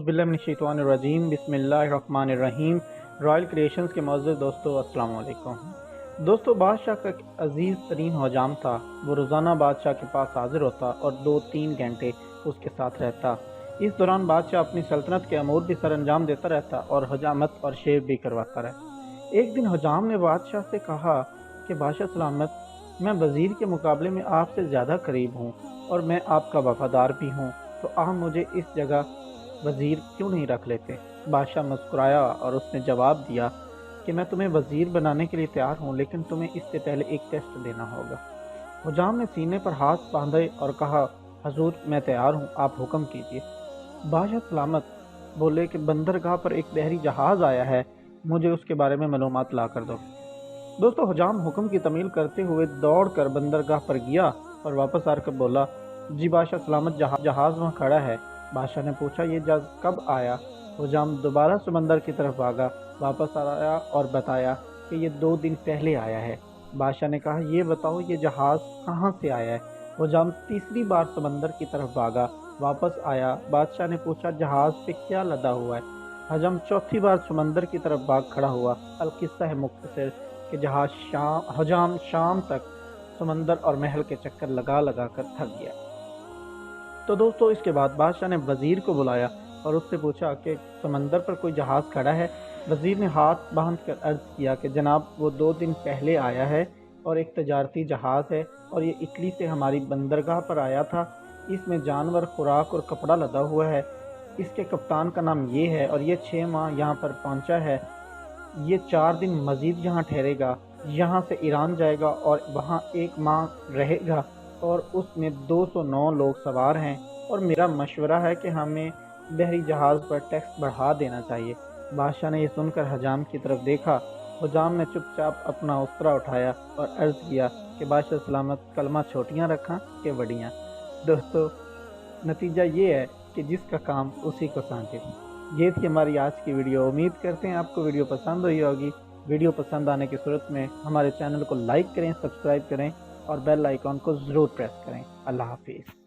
औज़ुबिल्लाहिमिनश्शैतानिर्रजीम बिस्मिल्लाहिर्रहमानिर्रहीम। Royal creations के मौजूद दोस्तों अस्सलाम वालेकुम। दोस्तों, बादशाह का एक अजीज़ तरीन हजाम था। वो रोज़ाना बादशाह के पास हाजिर होता और 2-3 घंटे उसके साथ रहता। इस दौरान बादशाह अपनी सल्तनत के अमूर भी सर अंजाम देता रहता और हजामत और शेर भी करवाता रहता। एक दिन हजाम ने बादशाह से कहा कि बादशाह सलामत, मैं वज़ीर के मुकाबले में आपसे ज़्यादा करीब हूँ और मैं आपका वफादार भी हूँ, तो आप मुझे इस जगह वज़ीर क्यों नहीं रख लेते? बादशाह मुस्कुराया और उसने जवाब दिया कि मैं तुम्हें वज़ीर बनाने के लिए तैयार हूँ, लेकिन तुम्हें इससे पहले एक टेस्ट देना होगा। हुजाम ने सीने पर हाथ बांधे और कहा, हजूर मैं तैयार हूँ, आप हुक्म कीजिए। बादशाह सलामत बोले कि बंदरगाह पर एक बहरी जहाज़ आया है, मुझे उसके बारे में मालूमात ला कर दो। दोस्तों, हुजाम हुक्म की तमील करते हुए दौड़ कर बंदरगाह पर गया और वापस आकर बोला, जी बादशाह सलामत, जहाज़ वहाँ खड़ा है। बादशाह ने पूछा, ये जहाज़ कब आया? हुजाम दोबारा समंदर की तरफ भागा, वापस आया और बताया कि ये 2 दिन पहले आया है। बादशाह ने कहा, ये बताओ ये जहाज़ कहाँ से आया है? हुजाम तीसरी बार समंदर की तरफ भागा, वापस आया। बादशाह ने पूछा, जहाज़ पे क्या लदा हुआ है? हुजाम चौथी बार समंदर की तरफ भाग खड़ा हुआ। अलकिस्सा है मुख्तसर कि हुजाम शाम तक समंदर और महल के चक्कर लगा लगा कर थक गया। तो दोस्तों, इसके बाद बादशाह ने वज़ीर को बुलाया और उससे पूछा कि समंदर पर कोई जहाज़ खड़ा है। वज़ीर ने हाथ बांध कर अर्ज़ किया कि जनाब, वो 2 दिन पहले आया है और एक तजारती जहाज़ है और ये इटली से हमारी बंदरगाह पर आया था। इसमें जानवर, खुराक और कपड़ा लदा हुआ है। इसके कप्तान का नाम ये है और ये 6 माह यहाँ पर पहुँचा है। ये 4 दिन मज़ीद यहाँ ठहरेगा, यहाँ से ईरान जाएगा और वहाँ 1 माह रहेगा और उसमें 209 लोग सवार हैं और मेरा मशवरा है कि हमें बहरी जहाज़ पर टैक्स बढ़ा देना चाहिए। बादशाह ने यह सुनकर हजाम की तरफ देखा। हुजाम ने चुपचाप अपना उस्तरा उठाया और अर्ज़ किया कि बादशाह सलामत, कलमा छोटियाँ रखा कि बड़ियाँ। दोस्तों, नतीजा ये है कि जिसका काम उसी को सांझे। ये थी हमारी आज की वीडियो। उम्मीद करते हैं आपको वीडियो पसंद हुई होगी। वीडियो पसंद आने की सूरत में हमारे चैनल को लाइक करें, सब्सक्राइब करें और बेल आइकॉन को ज़रूर प्रेस करें। अल्लाह हाफिज़।